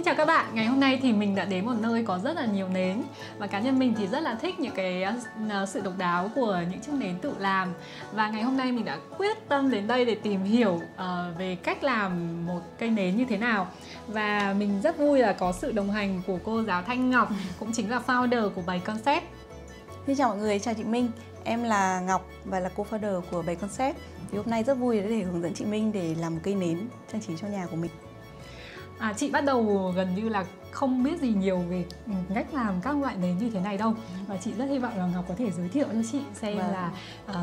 Xin chào các bạn, ngày hôm nay thì mình đã đến một nơi có rất là nhiều nến. Và cá nhân mình thì rất là thích những cái sự độc đáo của những chiếc nến tự làm. Và ngày hôm nay mình đã quyết tâm đến đây để tìm hiểu về cách làm một cây nến như thế nào. Và mình rất vui là có sự đồng hành của cô giáo Thanh Ngọc, cũng chính là founder của Bày Concept. Xin chào mọi người, chào chị Minh. Em là Ngọc và là co-founder của Bày Concept. Thì hôm nay rất vui để hướng dẫn chị Minh để làm một cây nến trang trí cho nhà của mình. Chị bắt đầu gần như là không biết gì nhiều về cách làm các loại nến như thế này đâu. Và chị rất hy vọng là Ngọc có thể giới thiệu cho chị xem là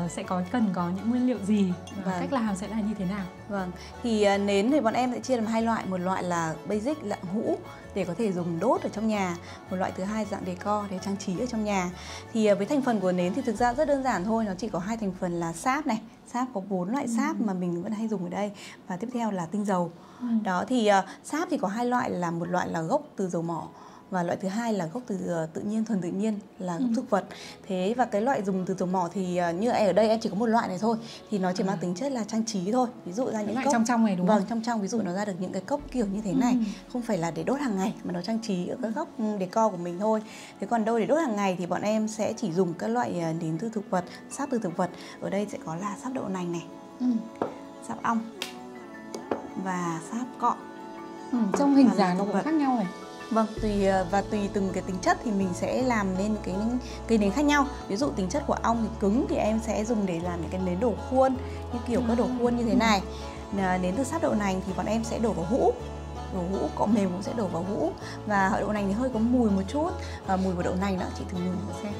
sẽ cần có những nguyên liệu gì và cách làm sẽ là như thế nào. Vâng, thì nến thì bọn em sẽ chia làm hai loại. Một loại là basic, dạng hũ để có thể dùng đốt ở trong nhà. Một loại thứ hai dạng decor để trang trí ở trong nhà. Thì với thành phần của nến thì thực ra rất đơn giản thôi. Nó chỉ có hai thành phần là sáp này. Sáp có 4 loại sáp mà mình vẫn hay dùng ở đây. Và tiếp theo là tinh dầu. Đó thì sáp thì có hai loại, là một loại là gốc từ dầu mỏ và loại thứ hai là gốc từ tự nhiên, thuần tự nhiên, là gốc thực vật. Thế và cái loại dùng từ dầu mỏ thì như ở đây em chỉ có một loại này thôi, thì nó chỉ mang tính chất là trang trí thôi. Ví dụ ra những loại cốc trong này đúng không? Vâng, trong ví dụ nó ra được những cái cốc kiểu như thế này, không phải là để đốt hàng ngày mà nó trang trí ở các góc decor của mình thôi. Thế còn đâu để đốt hàng ngày thì bọn em sẽ chỉ dùng các loại nến từ thực vật, sáp từ thực vật. Ở đây sẽ có là sáp đậu nành này, sáp ong và sáp cọ. Trong hình dáng nó cũng khác nhau này. Vâng, tùy từng cái tính chất thì mình sẽ làm nên cái cây nến khác nhau. Ví dụ tính chất của ong thì cứng thì em sẽ dùng để làm những cái nến đổ khuôn, như kiểu các đổ khuôn như thế này. Nến từ sáp đậu nành thì bọn em sẽ đổ vào hũ. Đổ hũ, cọ mềm cũng sẽ đổ vào hũ. Và đậu nành thì hơi có mùi một chút. Mùi của đậu nành đó, chị thử mùi thử xem.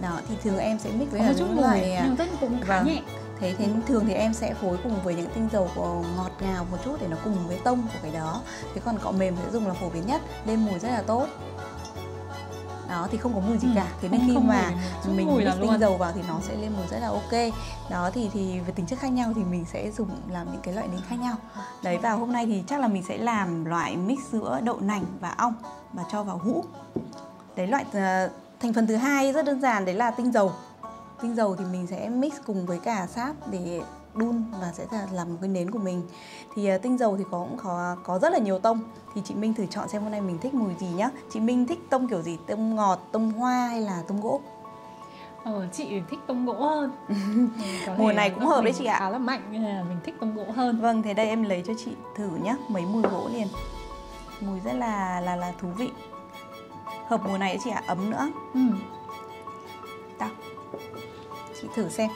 Đó, thì thường em sẽ mix với một chút mùi, nhưng rất cũng khá nhẹ. Thế thường thì em sẽ phối cùng với những tinh dầu ngọt ngào một chút để nó cùng với tông của cái đó. Thế còn cọ mềm sẽ dùng là phổ biến nhất, lên mùi rất là tốt. Đó thì không có mùi gì cả. Thế nên khi mà mình mix tinh dầu vào thì nó sẽ lên mùi rất là ok. Đó thì về tính chất khác nhau thì mình sẽ dùng làm những cái loại nến khác nhau. Đấy, và hôm nay thì chắc là mình sẽ làm loại mix giữa đậu nành và ong và cho vào hũ. Đấy, loại thành phần thứ hai rất đơn giản, đấy là tinh dầu. Tinh dầu thì mình sẽ mix cùng với cả sáp để đun và sẽ làm một cái nến của mình. Thì tinh dầu thì cũng có rất là nhiều tông. Thì chị Minh thử chọn xem hôm nay mình thích mùi gì nhá. Chị Minh thích tông kiểu gì? Tông ngọt, tông hoa hay là tông gỗ? Chị thích tông gỗ hơn. Mùa này cũng hợp đấy chị ạ. Khá là mạnh nên là mình thích tông gỗ hơn. Vâng, thế đây em lấy cho chị thử nhá. Mấy mùi gỗ liền. Mùi rất là thú vị. Hợp mùa này đấy chị ạ, ấm nữa. Chị thử xem.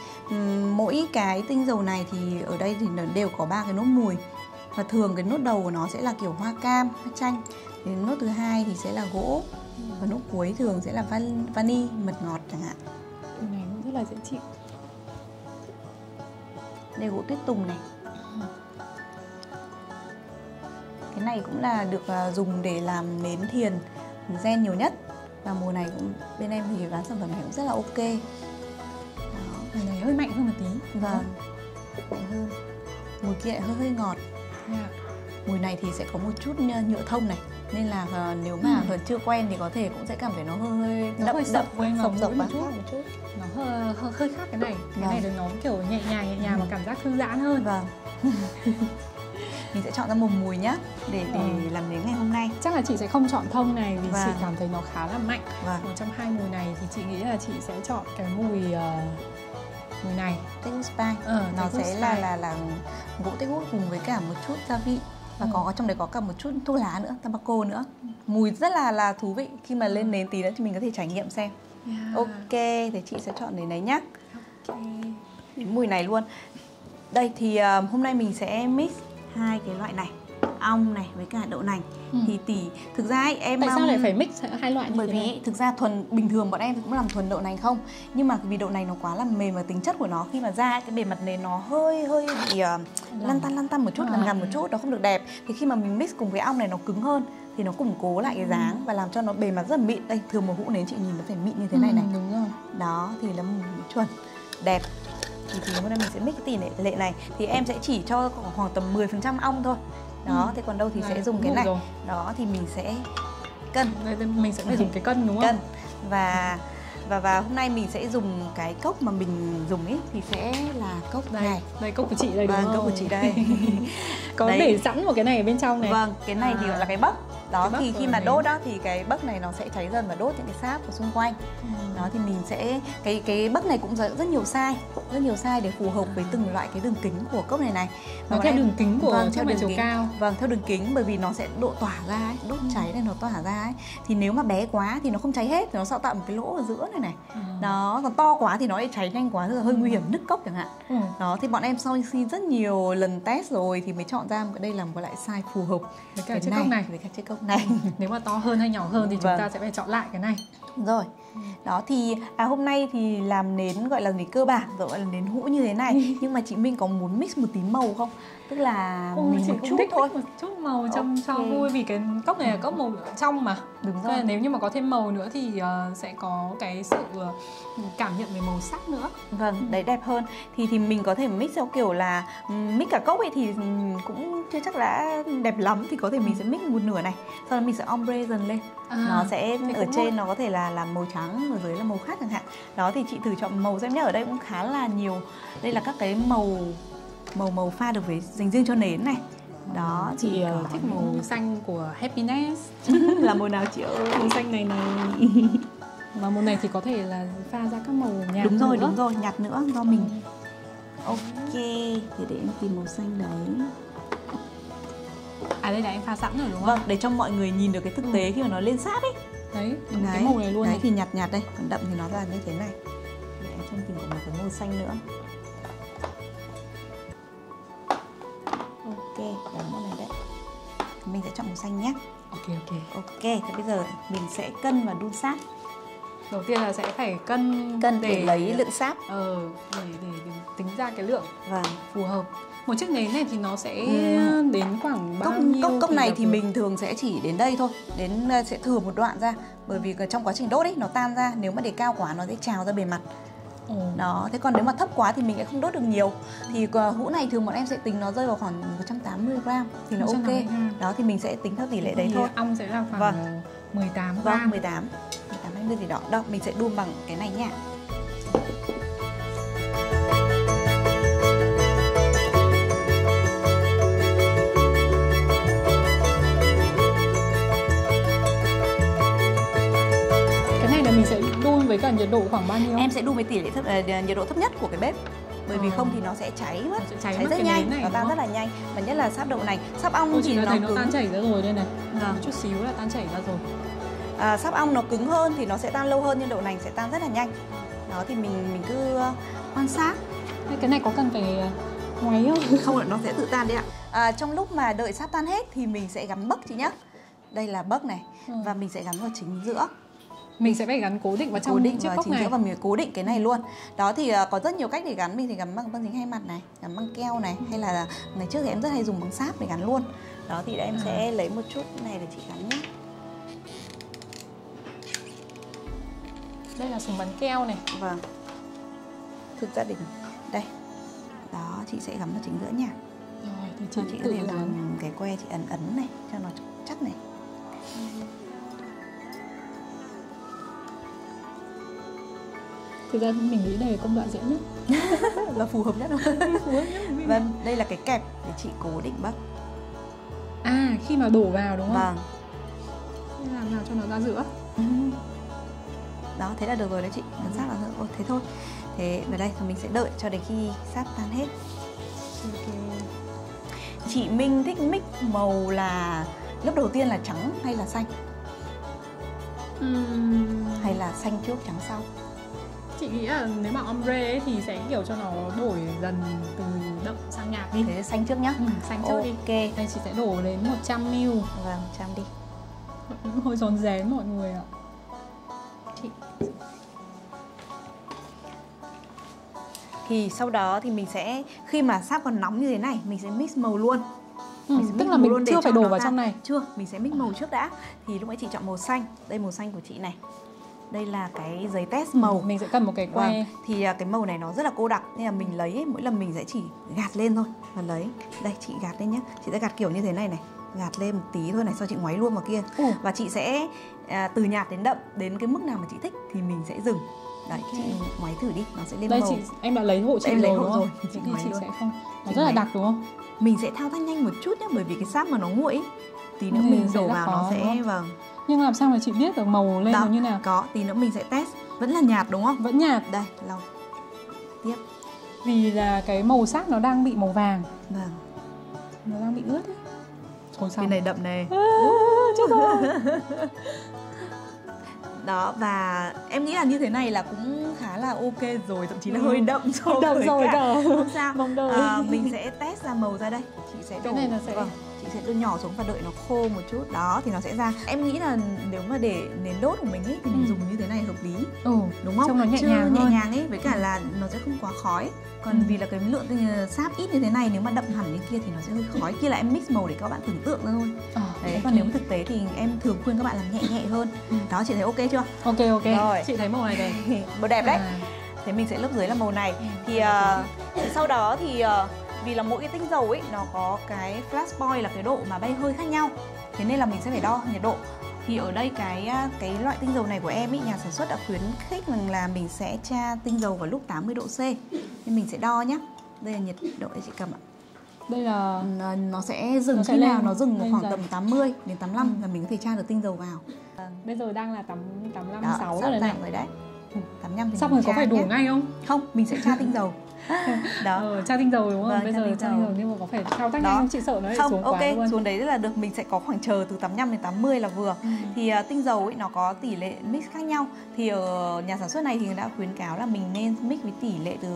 Mỗi cái tinh dầu này thì ở đây thì nó đều có 3 cái nốt mùi. Và thường cái nốt đầu của nó sẽ là kiểu hoa cam, hoa chanh. Thì nốt thứ hai thì sẽ là gỗ. Và nốt cuối thường sẽ là vani, mật ngọt chẳng hạn. Cái này cũng rất là dễ chịu. Đây gỗ tuyết tùng này. Cái này cũng là được dùng để làm nến thiền gen nhiều nhất. Và mùa này cũng bên em thì bán sản phẩm này cũng rất là ok. Cái này hơi mạnh hơn một tí. Vâng, mạnh hơn. Mùi kia lại hơi ngọt. Mùi này thì sẽ có một chút nhựa thông này, nên là nếu mà chưa quen thì có thể cũng sẽ cảm thấy nó hơi sập một chút. Nó hơi khác cái này. Cái này thì nó kiểu nhẹ nhàng và cảm giác thư giãn hơn. Vâng. Mình sẽ chọn ra một mùi nhá để làm đến ngày hôm nay. Chắc là chị sẽ không chọn thông này vì chị cảm thấy nó khá là mạnh. Một trong hai mùi này thì chị nghĩ là chị sẽ chọn cái mùi này, Teakwood Spice. Nó sẽ là gỗ Teakwood cùng với cả một chút gia vị. Và có trong đấy có cả một chút thuốc lá nữa, tobacco nữa. Mùi rất là thú vị. Khi mà lên nến tí nữa thì mình có thể trải nghiệm xem. Ok, thì chị sẽ chọn đến đấy nhá. Đến mùi này luôn. Đây thì hôm nay mình sẽ mix hai cái loại này, ong này với cả đậu nành. Thì thực ra em tại sao lại phải mix hai loại như bởi thế vì này? Thực ra bình thường bọn em cũng làm thuần đậu nành không, nhưng mà vì đậu nành nó quá là mềm và tính chất của nó khi mà ra cái bề mặt nến nó hơi bị lăn tăn một chút, gằn một chút, nó không được đẹp. Thì khi mà mình mix cùng với ong này nó cứng hơn thì nó củng cố lại cái dáng và làm cho nó bề mặt rất là mịn. Đây, thường một hũ nến chị nhìn nó phải mịn như thế này này. Đúng rồi. Đó thì là chuẩn đẹp. Thì hôm nay mình sẽ mix cái tỷ lệ này thì em sẽ chỉ cho khoảng tầm 10% ong thôi. Đó, thế còn đâu thì sẽ dùng cái này. Đó thì mình sẽ cân. Mình sẽ phải dùng cái cân đúng không? Cân. Và Và hôm nay mình sẽ dùng cái cốc mà mình dùng ấy thì sẽ là cốc đây, này. đây cốc của chị đây đúng Vâng, không? cốc của chị đây. Có Đấy. để sẵn một cái này ở bên trong này. Vâng, cái này thì gọi là cái bấc. Đó, Cái bấc thì khi của mà mình. đốt đó thì cái bấc này nó sẽ cháy dần và đốt những cái sáp ở xung quanh. Đó thì mình sẽ cái bấc này cũng rất nhiều size để phù hợp với từng loại cái đường kính của cốc này này. Nó Và theo em- đường kính của vâng, chiếc máy chiếu kính. cao. Vâng, theo đường kính bởi vì nó sẽ độ tỏa ra ấy, đốt cháy này nó tỏa ra ấy. Thì nếu mà bé quá thì nó không cháy hết, thì nó sẽ tạo một cái lỗ ở giữa này này. Đó, còn to quá thì nó lại cháy nhanh quá, rất là hơi nguy hiểm, nứt cốc chẳng hạn. Đó, thì bọn em sau khi rất nhiều lần test rồi thì mới chọn ra một đây là một loại size phù hợp Với cả chiếc cốc này. với cả chiếc cốc này. Nếu mà to hơn hay nhỏ hơn thì chúng Vâng. ta sẽ phải chọn lại cái này. Đúng rồi. Đó thì hôm nay thì làm nến gọi là nến cơ bản, gọi là nến hũ như thế này. Nhưng mà chị Minh có muốn mix một tí màu không? Tức là mình chỉ một cũng chút thích thôi. một chút màu trong cho Ok. vui, vì cái cốc này là cốc màu trong mà. Đúng Nên là rồi. nếu như mà có thêm màu nữa thì sẽ có cái sự cảm nhận về màu sắc nữa. Vâng, đấy đẹp hơn. Thì mình có thể mix theo kiểu là mix cả cốc ấy thì cũng chưa chắc đã đẹp lắm, thì có thể mình sẽ mix một nửa này, sau đó mình sẽ ombre dần lên. Nó sẽ thì ở cũng trên nó có thể là màu trắng, ở dưới là màu khác chẳng hạn. Đó thì chị thử chọn màu xem nhé. Ở đây cũng khá là nhiều. Đây là các cái màu pha được với dành riêng cho nến này. Đó chị thì có thích màu xanh của Happiness. là màu nào chị ơi? Màu xanh này này. Mà màu này thì có thể là pha ra các màu nhạt Đúng rồi, nữa. đúng rồi, nhạt nữa do mình. Ok, thì để em tìm màu xanh đấy. À đây là em pha sẵn rồi đúng không? Vâng, để cho mọi người nhìn được cái thực tế khi mà nó lên sáp ấy. Đấy, Đấy, cái màu này luôn đấy này. thì nhạt nhạt đây, còn đậm thì nó là như thế này. Để em xem tìm một cái màu xanh nữa. Ok, đó màu này đấy. Mình sẽ chọn màu xanh nhé. Ok ok. Ok, thì bây giờ mình sẽ cân và đun sáp. Đầu tiên là sẽ phải cân Để lấy lượng sáp. để tính ra cái lượng Vâng. phù hợp. Một chiếc nến này thì nó sẽ đến khoảng bao Cốc nhiêu? này là thì vừa? mình thường sẽ chỉ đến đây thôi, sẽ thừa một đoạn ra, bởi vì trong quá trình đốt ấy nó tan ra, nếu mà để cao quá nó sẽ trào ra bề mặt. Đó, thế còn nếu mà thấp quá thì mình lại không đốt được nhiều. Thì hũ này thường bọn em sẽ tính nó rơi vào khoảng 180g thì nó ok. 180g. Đó thì mình sẽ tính theo tỷ lệ đấy Thì thôi. ong sẽ là khoảng Vâng. 18 Vâng, gram. 18 20 gì đó. Đâu, mình sẽ đun bằng cái này nha. Cái này là mình sẽ đun với cả nhiệt độ khoảng bao nhiêu? Em sẽ đun với tỷ lệ nhiệt độ thấp nhất của cái bếp. Bởi vì không thì nó sẽ cháy mất. Nó sẽ cháy mất rất cái nhanh, nến này, nó tan đúng rất là nhanh. Và nhất là sáp đậu nành. Sáp ong thì nó nó thấy nó cứng. tan chảy ra rồi đây này. Vâng. Một chút xíu là tan chảy ra rồi. Sáp ong nó cứng hơn thì nó sẽ tan lâu hơn, nhưng đậu nành sẽ tan rất là nhanh. Đó thì mình cứ quan sát. Cái này có cần phải ngoáy không? Không là nó sẽ tự tan đấy ạ. Trong lúc mà đợi sáp tan hết thì mình sẽ gắn bấc chị nhé. Đây là bấc này. Và mình sẽ gắn vào chính giữa. Mình sẽ phải gắn cố định vào trong Cố định chiếc vào cốc chính này. giữa và mình cố định cái này luôn. Đó thì có rất nhiều cách để gắn. Mình thì gắn bằng băng dính hai mặt này, gắn bằng keo này, hay là ngày trước thì em rất hay dùng bằng sáp để gắn luôn. Đó thì em sẽ lấy một chút này để chị gắn nhé. Đây là súng bắn keo này. Vâng. Thực ra đây. Đó, chị sẽ gắn vào chính giữa nha. Rồi thì Chị có tự thể gắn. dùng cái que chị ấn này cho nó chắc này. Thực ra mình nghĩ đây là công đoạn dễ nhất. Là phù hợp nhất rồi. Và đây là cái kẹp để chị cố định bấc. À, khi mà đổ vào đúng không? Vâng. Thế làm nào cho nó ra giữa. Đó, thế là được rồi đấy chị. Ấn sát vào nữa. Thế thôi. Thế vào đây thì mình sẽ đợi cho đến khi sáp tan hết. Chị Minh thích mix màu là lớp đầu tiên là trắng hay là xanh? Hay là xanh trước trắng sau? Chị nghĩ là nếu mà ombre ấy thì sẽ kiểu cho nó đổi dần từ đậm sang nhạt đi. Thế xanh trước nhá. Xanh trước đi. Ok. Đây chị sẽ đổ đến 100ml. Vâng, 100 đi. Hơi rón rén mọi người ạ. Chị. Thì sau đó thì mình sẽ, khi mà sáp còn nóng như thế này, mình sẽ mix màu luôn. Tức là mình chưa phải đổ vào trong này. Chưa, mình sẽ mix màu trước đã. Thì lúc ấy chị chọn màu xanh. Đây màu xanh của chị này. Đây là cái giấy test màu. Mình sẽ cần một cái que. Vâng. Thì cái màu này nó rất là cô đặc nên là mình lấy ấy, mỗi lần mình sẽ chỉ gạt lên thôi và lấy. Đây chị gạt lên nhé. Chị sẽ gạt kiểu như thế này này. Gạt lên một tí thôi này, sau chị ngoáy luôn vào kia. Và chị sẽ từ nhạt đến đậm, đến cái mức nào mà chị thích thì mình sẽ dừng. Đấy, chị ngoáy thử đi, nó sẽ lên đây màu. Chị, em đã lấy hộ chị em rồi, lấy hộ đúng không? rồi. Chị sẽ không. Nó Chị rất là ngoáy. đặc đúng không? Mình sẽ thao tác nhanh một chút nhé, bởi vì cái sáp mà nó nguội ấy, tí nữa Thì mình sẽ đổ là vào khó, nó sẽ đúng vâng. Nhưng làm sao mà chị biết được màu lên Đó, nó như nào? có, tí nữa mình sẽ test. Vẫn là nhạt đúng không? Vẫn nhạt. Đây, lau tiếp. Vì là cái màu sắc nó đang bị màu vàng. Vâng. Nó đang bị ướt ấy. Ôi sao? Cái này đậm này. Chết rồi. Đó, và em nghĩ là như thế này là cũng khá là ok rồi, thậm chí là hơi đậm Đậm rồi cả. cả. Không sao. Mong đợi. Mình sẽ test ra màu ra đây. Chị sẽ đổ. Cái này là sẽ Vâng. Chị sẽ đưa nhỏ xuống và đợi nó khô một chút. Đó thì nó sẽ ra. Em nghĩ là nếu mà để nến đốt của mình ấy thì mình dùng như thế này hợp lý. Đúng không? Trông nó nhẹ Chứ nhàng hơn. nhẹ nhàng ấy, với cả là nó sẽ không quá khói. Còn vì là cái lượng sáp ít như thế này, nếu mà đậm hẳn như kia thì nó sẽ hơi khói. Kia là em mix màu để các bạn tưởng tượng ra thôi. Đấy, còn nếu mà thực tế thì em thường khuyên các bạn làm nhẹ nhẹ hơn. Đó, chị thấy ok chưa? Ok. Rồi. Chị thấy màu này đẹp. Màu đẹp đấy. Thế mình sẽ lớp dưới là màu này. Thì sau đó thì vì là mỗi cái tinh dầu ấy nó có cái flash point là cái độ mà bay hơi khác nhau. Thế nên là mình sẽ phải đo nhiệt độ. Thì ở đây cái loại tinh dầu này của em ý, nhà sản xuất đã khuyến khích rằng là mình sẽ tra tinh dầu vào lúc 80 độ C. Nên mình sẽ đo nhé. Đây là nhiệt độ để chị cầm ạ. Đây là nó sẽ dừng khi nào nó dừng khoảng tầm 80 đến 85 là mình có thể tra được tinh dầu vào. Bây giờ đang là 85 Đó, 6 sắp rồi này. rồi đấy. 85 thì Xong mình rồi có tra phải đổ nhé. ngay không? Không, mình sẽ tra tinh dầu. Đó. Tra tinh dầu đúng không? Vâng, Bây giờ tra tinh dầu nhưng mà có phải thao tác đó. nhanh không? Chị sợ nó lại Không, xuống ok, quá luôn. xuống đấy là được, mình sẽ có khoảng chờ từ 85 đến 80 là vừa. Thì tinh dầu ấy nó có tỷ lệ mix khác nhau. Thì ở nhà sản xuất này thì người đã khuyến cáo là mình nên mix với tỷ lệ từ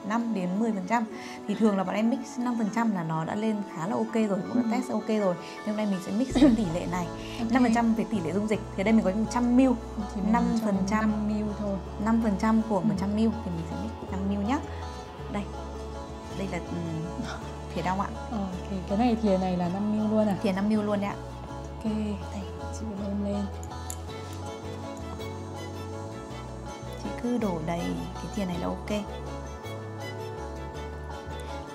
5 đến 10%. Thì thường là bọn em mix 5% là nó đã lên khá là ok rồi, cũng đã test ok rồi. Nhưng hôm nay mình sẽ mix với tỷ lệ này. 5% về tỷ lệ dung dịch. Thì ở đây mình có 100ml, 5% 5ml thôi. 5% của 100ml thì mình sẽ mix 5ml nhé. Đây là thìa đong ạ. Cái này thìa này là 5ml luôn à? Thìa 5ml luôn đấy ạ. Ok, đây, chị bơm lên. Chị cứ đổ đầy cái thìa này là ok.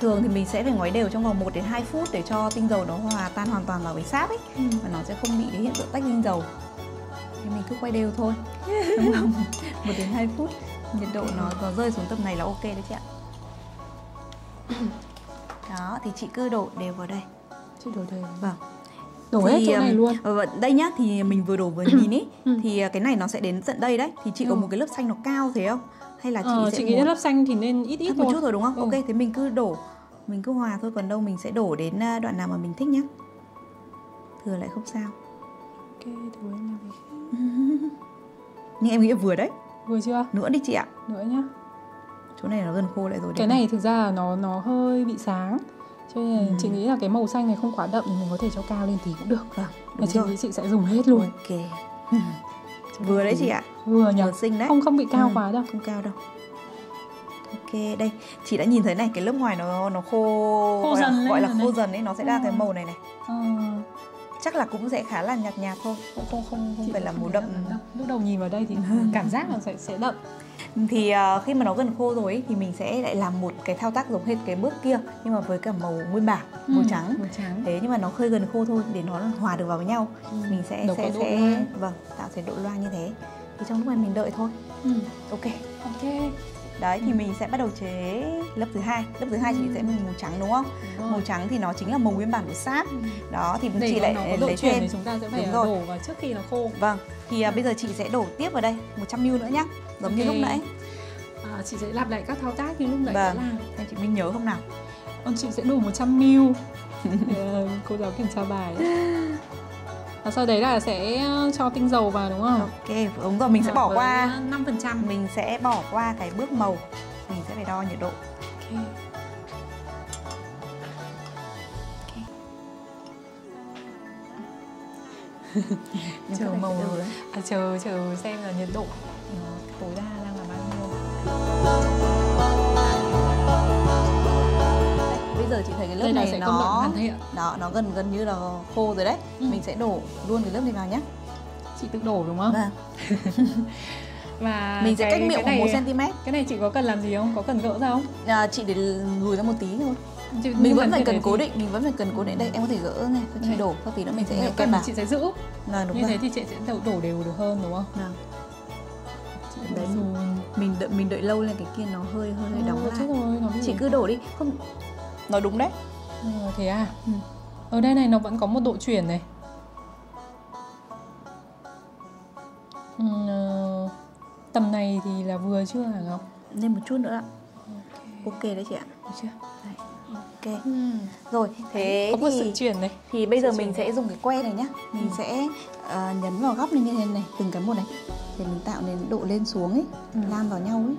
Thường thì mình sẽ phải ngoáy đều trong vòng 1 đến 2 phút để cho tinh dầu nó hòa tan hoàn toàn vào với sáp ấy. Và nó sẽ không bị cái hiện tượng tách tinh dầu. Thì mình cứ quay đều thôi. Trong vòng 1 đến 2 phút. Nhiệt độ nó rơi xuống tầm này là ok đấy chị ạ. Đó, thì chị cứ đổ đều vào đây. Chị đổ đều. Vâng. Đổ hết chỗ này luôn. Đây nhá, thì mình vừa đổ vừa nhìn ý. Thì cái này nó sẽ đến tận đây đấy. Thì chị có một cái lớp xanh nó cao thế không? Hay là chị sẽ chị nghĩ lớp xanh thì nên ít thôi. Một chút thôi đúng không? Ok, thế mình cứ đổ. Mình cứ hòa thôi, còn đâu mình sẽ đổ đến đoạn nào mà mình thích nhá. Thừa lại không sao. Ok, thừa em này. Nhưng em nghĩ vừa đấy. Vừa chưa? Nữa đi chị ạ. Nữa nhá. Chỗ này nó gần khô lại rồi. Cái này thực ra là nó hơi bị sáng. Cho nên là chị nghĩ là cái màu xanh này không quá đậm thì mình có thể cho cao lên tí cũng được. Vâng, chị nghĩ chị sẽ dùng hết luôn. Ok. Vừa đấy chị ạ. Vừa nhỉ? Vừa xinh đấy. Không bị cao quá đâu. Không cao đâu. Ok, đây chị đã nhìn thấy này, cái lớp ngoài nó khô dần, gọi là khô dần ấy, nó sẽ ra cái màu này này. Chắc là cũng sẽ khá là nhạt nhạt thôi, cũng không phải là màu đậm. Lúc đầu nhìn vào đây thì cảm giác là sẽ đậm. Thì khi mà nó gần khô rồi ấy, thì mình sẽ lại làm một cái thao tác giống hết cái bước kia nhưng mà với cả màu nguyên bản, màu trắng. Thế nhưng mà nó hơi gần khô thôi để nó hòa được vào với nhau. Mình sẽ tạo thành độ loang như thế. Thì trong lúc này mình đợi thôi. Ok. Đấy, thì mình sẽ bắt đầu chế lớp thứ hai. Lớp thứ hai chị sẽ màu trắng đúng không? Màu trắng thì nó chính là màu nguyên bản của sáp. Đó thì để chị lại lấy thêm. Thì chúng ta sẽ phải đổ vào trước khi nó khô. Vâng. Thì bây giờ chị sẽ đổ tiếp vào đây 100ml nữa nhá. Giống như lúc nãy. Chị sẽ lặp lại các thao tác như lúc nãy đã làm. Em chị Minh nhớ không nào? Chị sẽ đổ 100ml. Cô giáo kiểm tra bài. Và sau đấy là sẽ cho tinh dầu vào đúng không? Ok, đúng rồi, mình sẽ bỏ qua 5%. Mình sẽ bỏ qua cái bước màu. Mình sẽ phải đo nhiệt độ. Chờ màu chờ xem là nhiệt độ tối đa đang là bao nhiêu. Bây giờ chị thấy cái lớp này nó gần như là khô rồi đấy. Mình sẽ đổ luôn cái lớp này vào nhé. chị tự đổ đúng không? Vâng. Và Mình sẽ cách miệng khoảng 1 cm. Cái này chị có cần làm gì không? Có cần gỡ ra không? Chị để lùi ra một tí thôi. Nhưng Mình vẫn phải cần cố định, Đây em có thể gỡ này, cho chị đổ, sau tí nữa mình sẽ cần chị sẽ giữ. Đúng như rồi. thế thì chị sẽ đổ đều được hơn đúng không? Vâng. Đấy, mình đợi lâu lên cái kia nó hơi đóng lại. Rồi, chị cứ đổ đi, không. Nói đúng đấy. Thế à? Ở đây này nó vẫn có một độ chuyển này. Tầm này thì là vừa chưa hả Ngọc? Lên một chút nữa ạ. Ok đấy chị ạ. Được chưa? Đấy. Ok. Rồi, thế có một sự chuyển này. Thì bây giờ mình sẽ dùng cái que này nhá. Mình sẽ nhấn vào góc này như thế này, từng cái một này. Để mình tạo nên độ lên xuống ấy, lan vào nhau ấy.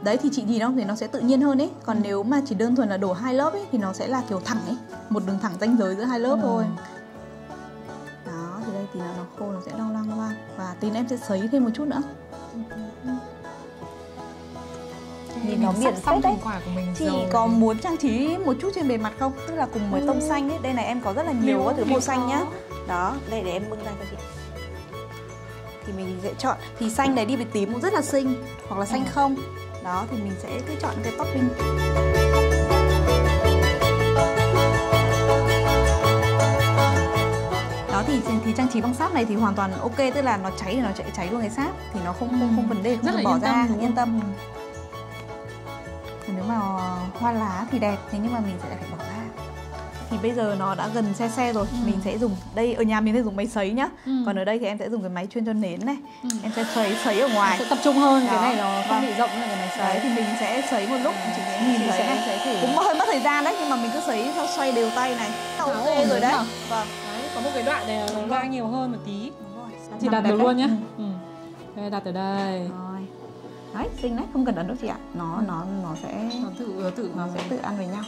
Đấy thì chị nhìn không thì nó sẽ tự nhiên hơn ấy. Còn nếu mà chỉ đơn thuần là đổ 2 lớp ấy thì nó sẽ là kiểu thẳng ấy, một đường thẳng ranh giới giữa 2 lớp thôi. Đó, thì đây tí nữa nó khô nó sẽ loang. Và tí nữa em sẽ sấy thêm một chút nữa. Nhìn nó miền phết đấy. Chị có muốn trang trí một chút trên bề mặt không? Tức là cùng với tông xanh ấy. Đây này em có rất là nhiều các thứ màu xanh nhá. Đó, đây để em bưng ra cho chị. Thì mình sẽ chọn. Thì xanh này đi với tím cũng rất là xinh. Hoặc là xanh không. Đó, thì mình sẽ cứ chọn cái topping. Đó thì trang trí bằng sáp này thì hoàn toàn ok. Tức là nó cháy thì nó cháy luôn cái sáp. Thì nó không vấn đề, không cần bỏ ra, yên tâm. Nếu mà hoa lá thì đẹp, thế nhưng mà mình sẽ phải bỏ ra. Thì bây giờ nó đã gần se rồi. Mình sẽ dùng, đây ở nhà mình sẽ dùng máy sấy nhá. Còn ở đây thì em sẽ dùng cái máy chuyên cho nến này. Em sẽ sấy ở ngoài. Sẽ tập trung hơn. Đó. Cái này nó không Vâng. bị rộng như cái máy sấy. Đấy thì mình sẽ sấy một lúc. Chị nhìn thấy này. Cũng hơi mất thời gian đấy, nhưng mà mình cứ sấy theo xoay đều tay này. Ok rồi đấy. Vâng. Đấy, có một cái đoạn này nó loang nhiều hơn một tí. Đúng rồi. Chị đặt được luôn nhá. Đây, đặt ở đây. Rồi. Đấy, xinh đấy, không cần ấn đâu chị ạ. Nó sẽ nó sẽ tự ăn với nhau.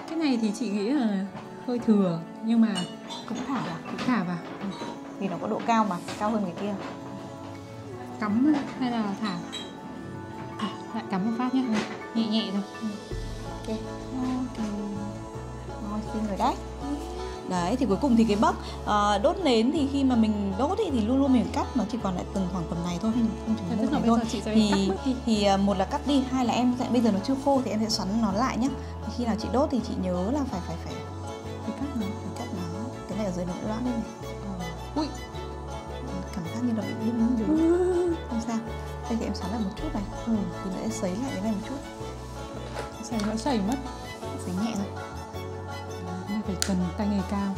Cái này thì chị nghĩ là hơi thừa, nhưng mà cũng thả vào. Vì nó có độ cao mà, cao hơn cái kia. Cắm hay là thả? Lại cắm một phát nhé. Nhẹ thôi. Ok. Rồi, xinh rồi đấy. Đấy thì cuối cùng thì cái bấc đốt nến thì khi mà mình đốt thì luôn luôn mình cắt, nó chỉ còn lại từng khoảng tầm này thôi. Tức là bây giờ chị sẽ thì một là cắt đi, hai là em sẽ bây giờ nó chưa khô thì em sẽ xoắn nó lại nhá. Thì khi nào chị đốt thì chị nhớ là phải cắt nó. Cái này ở dưới nó loãng lên này. Ui, cảm giác như là bị đinh không sao. Đây thì em xoắn lại một chút này. Thì nó sẽ sấy lại cái này một chút. Sấy mất. Sấy nhẹ thôi. Phải cần tay nghề cao.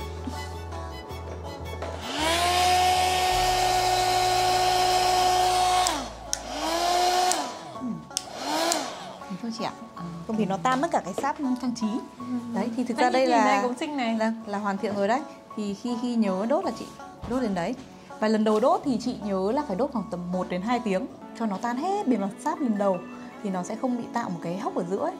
Thế thôi chị ạ. Không thì nó tan mất cả cái sáp trang trí. Đấy thì thực ra đây cũng xinh này. Là hoàn thiện rồi đấy. Thì khi nhớ đốt là chị đốt đến đấy. Và lần đầu đốt thì chị nhớ là phải đốt khoảng tầm 1 đến 2 tiếng cho nó tan hết bề mặt sáp lần đầu, thì nó sẽ không bị tạo một cái hốc ở giữa ấy.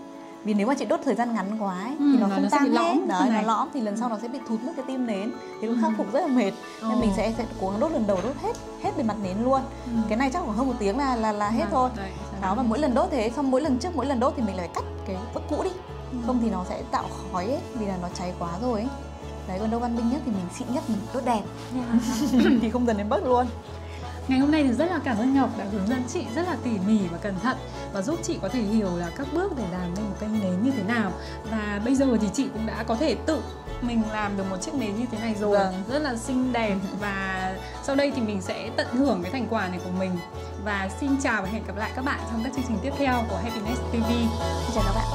Vì nếu mà chị đốt thời gian ngắn quá ấy, thì nó không tan hết. Đấy, nó lõm thì lần sau nó sẽ bị thụt mất cái tim nến. Thì nó khắc phục rất là mệt. Nên mình sẽ cố gắng đốt lần đầu, đốt hết bề mặt nến luôn. Cái này chắc khoảng hơn 1 tiếng là hết thôi. Đó, và mỗi lần đốt thế, xong mỗi lần đốt thì mình lại phải cắt cái bấc cũ đi. Không thì nó sẽ tạo khói ấy, vì là nó cháy quá rồi ấy. Đấy, còn đâu văn minh nhất thì mình xịn nhất, mình đốt đẹp. Thì không cần đến bấc luôn. Ngày hôm nay thì rất là cảm ơn Ngọc đã hướng dẫn chị rất là tỉ mỉ và cẩn thận và giúp chị có thể hiểu là các bước để làm nên một cây nến như thế nào. Và bây giờ thì chị cũng đã có thể tự mình làm được một chiếc nến như thế này rồi. Rất là xinh đẹp. Và sau đây thì mình sẽ tận hưởng cái thành quả này của mình. Và xin chào và hẹn gặp lại các bạn trong các chương trình tiếp theo của Happiness TV. Xin chào các bạn.